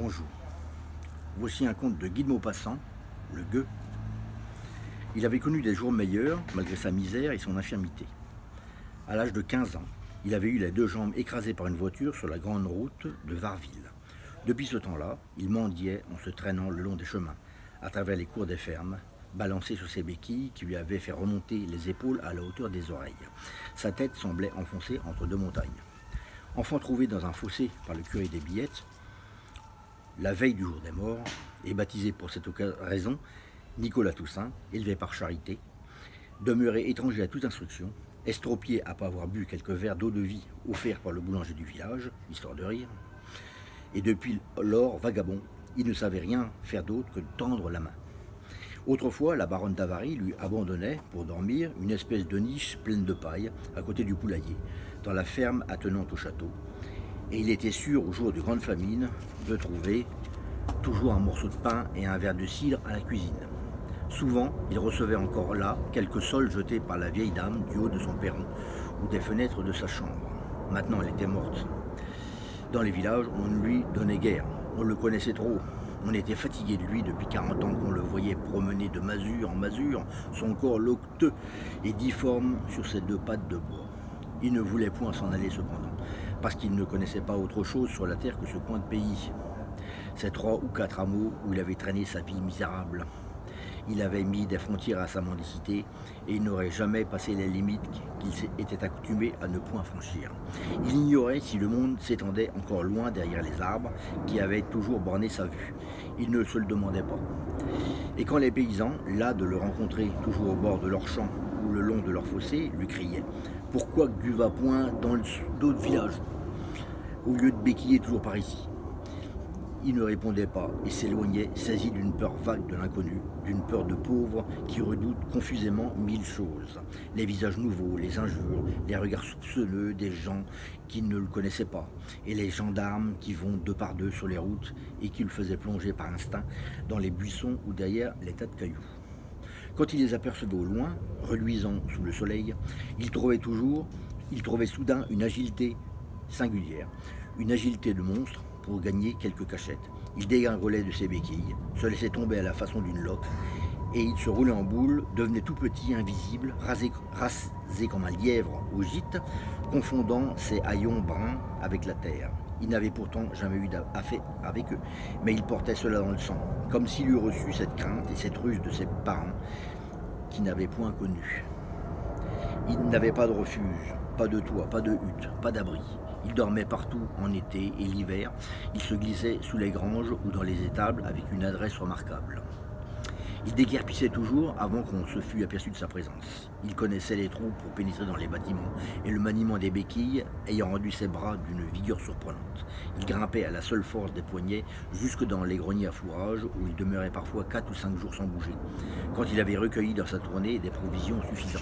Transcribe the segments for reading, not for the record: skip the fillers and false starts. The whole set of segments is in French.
Bonjour, voici un conte de Guy de Maupassant, le gueux. Il avait connu des jours meilleurs, malgré sa misère et son infirmité. À l'âge de 15 ans, il avait eu les deux jambes écrasées par une voiture sur la grande route de Varville. Depuis ce temps-là, il mendiait en se traînant le long des chemins, à travers les cours des fermes, balancé sur ses béquilles qui lui avaient fait remonter les épaules à la hauteur des oreilles. Sa tête semblait enfoncée entre deux montagnes. Enfant trouvé dans un fossé par le curé des Billettes, la veille du jour des morts, et baptisé pour cette raison Nicolas Toussaint, élevé par charité, demeuré étranger à toute instruction, estropié après avoir bu quelques verres d'eau de vie offerts par le boulanger du village, histoire de rire, et depuis lors vagabond, il ne savait rien faire d'autre que de tendre la main. Autrefois, la baronne d'Avary lui abandonnait, pour dormir, une espèce de niche pleine de paille, à côté du poulailler, dans la ferme attenante au château, et il était sûr, au jour de grande famine, de trouver toujours un morceau de pain et un verre de cidre à la cuisine. Souvent, il recevait encore là quelques sols jetés par la vieille dame du haut de son perron ou des fenêtres de sa chambre. Maintenant, elle était morte. Dans les villages, on ne lui donnait guère. On le connaissait trop. On était fatigué de lui depuis 40 ans qu'on le voyait promener de masure en masure, son corps loqueteux et difforme sur ses deux pattes de bois. Il ne voulait point s'en aller cependant, parce qu'il ne connaissait pas autre chose sur la terre que ce coin de pays. Ces 3 ou 4 hameaux où il avait traîné sa vie misérable. Il avait mis des frontières à sa mendicité et il n'aurait jamais passé les limites qu'il était accoutumé à ne point franchir. Il ignorait si le monde s'étendait encore loin derrière les arbres qui avaient toujours borné sa vue. Il ne se le demandait pas. Et quand les paysans, las de le rencontrer toujours au bord de leur champ ou le long de leur fossé, lui criaient « Pourquoi que tu vas point dans d'autres villages, au lieu de béquiller toujours par ici ?» Il ne répondait pas et s'éloignait, saisi d'une peur vague de l'inconnu, d'une peur de pauvre qui redoute confusément 1000 choses. Les visages nouveaux, les injures, les regards soupçonneux des gens qui ne le connaissaient pas, et les gendarmes qui vont deux par deux sur les routes et qui le faisaient plonger par instinct dans les buissons ou derrière les tas de cailloux. Quand il les apercevait au loin, reluisant sous le soleil, il trouvait soudain une agilité singulière, une agilité de monstre pour gagner quelques cachettes. Il dégringolait de ses béquilles, se laissait tomber à la façon d'une loque, et il se roulait en boule, devenait tout petit, invisible, rasé comme un lièvre au gîte, confondant ses haillons bruns avec la terre. Il n'avait pourtant jamais eu d'affaire avec eux, mais il portait cela dans le sang, comme s'il eût reçu cette crainte et cette ruse de ses parents, qui n'avaient point connu. Il n'avait pas de refuge, pas de toit, pas de hutte, pas d'abri. Il dormait partout en été et l'hiver. Il se glissait sous les granges ou dans les étables avec une adresse remarquable. Il déguerpissait toujours avant qu'on se fût aperçu de sa présence. Il connaissait les trous pour pénétrer dans les bâtiments et le maniement des béquilles ayant rendu ses bras d'une vigueur surprenante. Il grimpait à la seule force des poignets jusque dans les greniers à fourrage où il demeurait parfois 4 ou 5 jours sans bouger, quand il avait recueilli dans sa tournée des provisions suffisantes.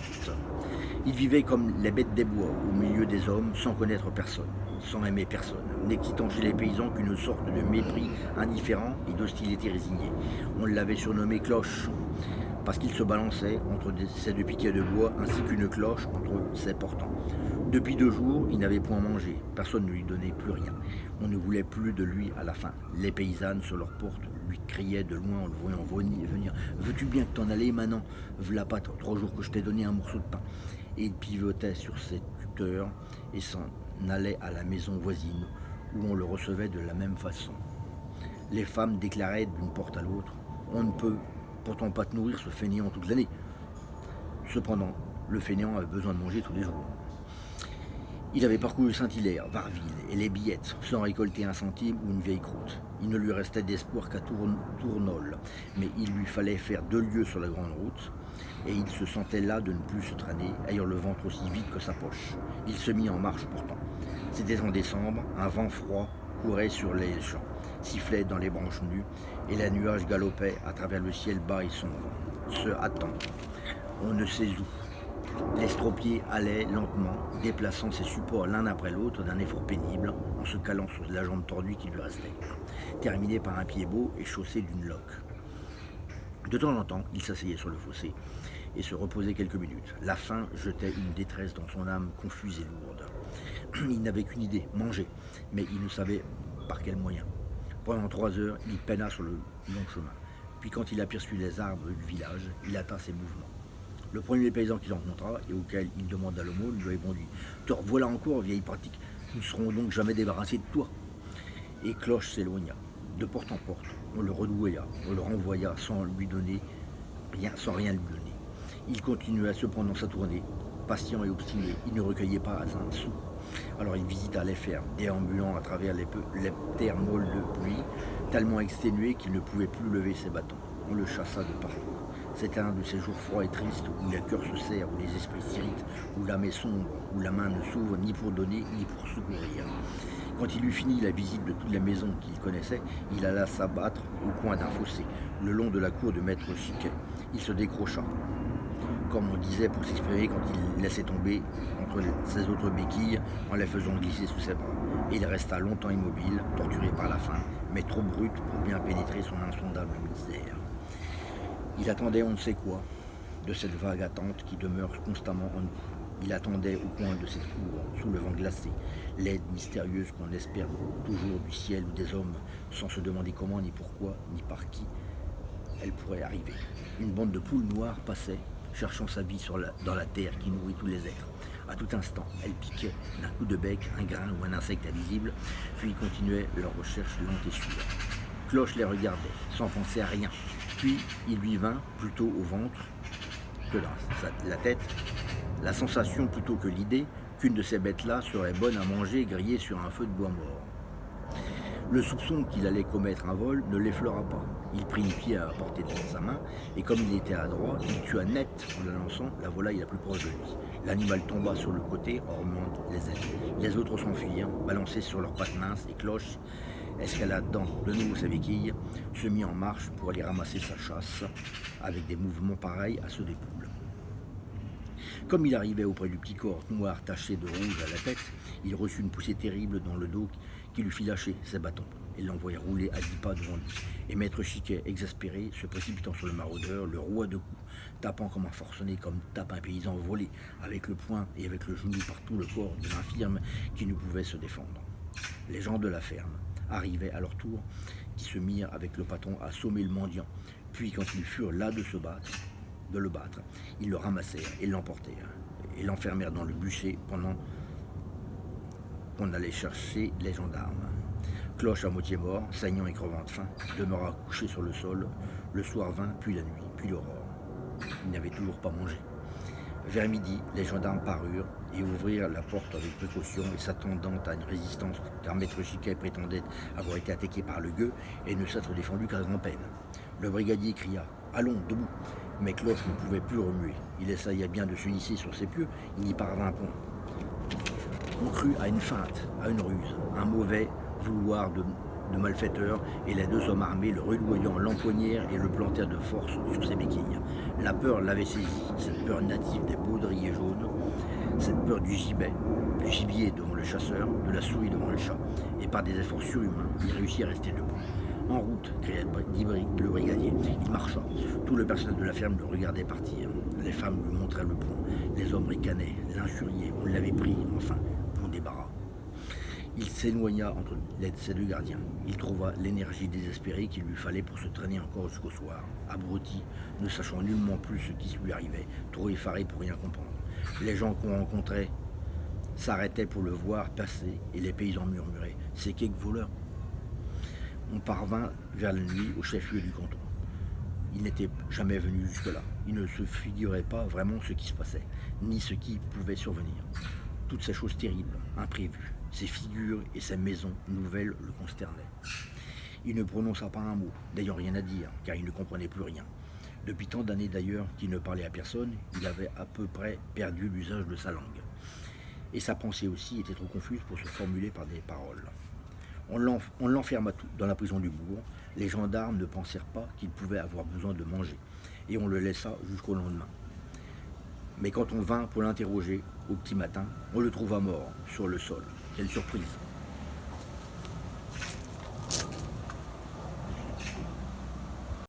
Il vivait comme les bêtes des bois, au milieu des hommes, sans connaître personne, sans aimer personne, n'excitant chez les paysans qu'une sorte de mépris indifférent et d'hostilité résignée. On l'avait surnommé Cloche, parce qu'il se balançait entre ses deux piquets de bois ainsi qu'une cloche entre ses portants. Depuis 2 jours, il n'avait point mangé, personne ne lui donnait plus rien. On ne voulait plus de lui à la fin. Les paysannes sur leur porte lui criaient de loin en le voyant venir. « Veux-tu bien que t'en allais maintenant? V'là pas 3 jours que je t'ai donné un morceau de pain. » Et il pivotait sur ses tuteurs et s'en allait à la maison voisine où on le recevait de la même façon. Les femmes déclaraient d'une porte à l'autre « On ne peut pourtant pas te nourrir ce fainéant toute l'année. » Cependant, le fainéant avait besoin de manger tous les jours. Il avait parcouru Saint-Hilaire, Varville et les Billettes sans récolter un centime ou une vieille croûte. Il ne lui restait d'espoir qu'à Tournol, mais il lui fallait faire 2 lieues sur la grande route, et il se sentait là de ne plus se traîner, ayant le ventre aussi vide que sa poche. Il se mit en marche pourtant. C'était en décembre, un vent froid courait sur les champs, sifflait dans les branches nues, et les nuages galopaient à travers le ciel bas et sombre, se hâtant, on ne sait où. L'estropié allait lentement, déplaçant ses supports l'un après l'autre d'un effort pénible, en se calant sur la jambe tordue qui lui restait, terminée par un pied beau et chaussé d'une loque. De temps en temps, il s'asseyait sur le fossé et se reposait quelques minutes. La faim jetait une détresse dans son âme confuse et lourde. Il n'avait qu'une idée, manger, mais il ne savait par quel moyen. Pendant 3 heures, il peina sur le long chemin. Puis quand il aperçut les arbres du village, il hâta ses mouvements. Le premier paysan qu'il rencontra et auquel il demanda l'aumône lui répondit: Te revoilà encore, vieille pratique, nous ne serons donc jamais débarrassés de toi. Et Cloche s'éloigna. De porte en porte, on le redouilla, on le renvoya sans lui donner rien, sans rien lui donner. Il continua cependant sa tournée, patient et obstiné, il ne recueillait pas un sou. Alors il visita les fermes, déambulant à travers les terres molles de pluie, tellement exténué qu'il ne pouvait plus lever ses bâtons. On le chassa de partout. C'était un de ces jours froids et tristes où le cœur se serre, où les esprits s'irritent, où l'âme est sombre, où la main ne s'ouvre ni pour donner ni pour secourir. Quand il eut fini la visite de toutes les maisons qu'il connaissait, il alla s'abattre au coin d'un fossé, le long de la cour de Maître Chiquet. Il se décrocha, comme on disait pour s'exprimer quand il laissait tomber entre ses autres béquilles en les faisant glisser sous ses bras. Et il resta longtemps immobile, torturé par la faim, mais trop brut pour bien pénétrer son insondable misère. Il attendait on ne sait quoi de cette vague attente qui demeure constamment en nous. Il attendait au coin de cette cour, sous le vent glacé, l'aide mystérieuse qu'on espère toujours du ciel ou des hommes, sans se demander comment, ni pourquoi, ni par qui elle pourrait arriver. Une bande de poules noires passait, cherchant sa vie dans la terre qui nourrit tous les êtres. À tout instant, elles piquaient d'un coup de bec un grain ou un insecte invisible, puis continuaient leur recherche lente et sûre. Cloche les regardait, sans penser à rien. Puis il lui vint, plutôt au ventre que dans la tête, la sensation plutôt que l'idée qu'une de ces bêtes-là serait bonne à manger grillée sur un feu de bois mort. Le soupçon qu'il allait commettre un vol ne l'effleura pas. Il prit une pied à portée de sa main, et comme il était adroit, il tua net en la lançant la volaille la plus proche de lui. L'animal tomba sur le côté en remuant les ailes. Les autres s'enfuirent, balancés sur leurs pattes minces, et Cloche escaladant de nouveau sa béquille, se mit en marche pour aller ramasser sa chasse, avec des mouvements pareils à ceux des poules. Comme il arrivait auprès du petit corps noir taché de rouge à la tête, il reçut une poussée terrible dans le dos qui lui fit lâcher ses bâtons et l'envoya rouler à 10 pas devant lui. Et Maître Chiquet, exaspéré, se précipitant sur le maraudeur, le roua de coups, tapant comme un forcené, comme tape un paysan volé, avec le poing et avec le genou par tout le corps de l'infirme qui ne pouvait se défendre. Les gens de la ferme arrivaient à leur tour, qui se mirent avec le patron à sommer le mendiant. Puis quand ils furent las de le battre, ils le ramassèrent et l'emportèrent, et l'enfermèrent dans le bûcher pendant qu'on allait chercher les gendarmes. Cloche à moitié mort, saignant et crevant de faim, demeura couché sur le sol. Le soir vint, puis la nuit, puis l'aurore. Il n'avait toujours pas mangé. Vers midi, les gendarmes parurent et ouvrirent la porte avec précaution et s'attendant à une résistance, car Maître Chiquet prétendait avoir été attaqué par le gueux et ne s'être défendu qu'à grand-peine. Le brigadier cria « Allons, debout !» Mais Cloche ne pouvait plus remuer. Il essaya bien de se hisser sur ses pieds, il n'y parvint point. On crut à une feinte, à une ruse, un mauvais vouloir de malfaiteur, et les deux hommes armés, le relouillant, l'empoignèrent et le plantèrent de force sur ses béquilles. La peur l'avait saisi, cette peur native des baudriers jaunes, cette peur du gibier devant le chasseur, de la souris devant le chat, et par des efforts surhumains, il réussit à rester debout. En route, cria le brigadier. Il marcha. Tout le personnel de la ferme le regardait partir. Les femmes lui montraient le poing. Les hommes ricanaient, l'injuriaient. On l'avait pris, enfin, bon débarras. Il s'éloigna entre ses deux gardiens. Il trouva l'énergie désespérée qu'il lui fallait pour se traîner encore jusqu'au soir. Abruti, ne sachant nullement plus ce qui lui arrivait, trop effaré pour rien comprendre. Les gens qu'on rencontrait s'arrêtaient pour le voir passer et les paysans murmuraient « C'est quelques voleurs ?» On parvint vers la nuit au chef-lieu du canton. Il n'était jamais venu jusque-là. Il ne se figurait pas vraiment ce qui se passait, ni ce qui pouvait survenir. Toutes ces choses terribles, imprévues, ces figures et ces maisons nouvelles le consternaient. Il ne prononça pas un mot, n'ayant rien à dire, car il ne comprenait plus rien. Depuis tant d'années d'ailleurs qu'il ne parlait à personne, il avait à peu près perdu l'usage de sa langue. Et sa pensée aussi était trop confuse pour se formuler par des paroles. On l'enferma dans la prison du bourg. Les gendarmes ne pensèrent pas qu'il pouvait avoir besoin de manger, et on le laissa jusqu'au lendemain. Mais quand on vint pour l'interroger au petit matin, on le trouva mort sur le sol. Quelle surprise!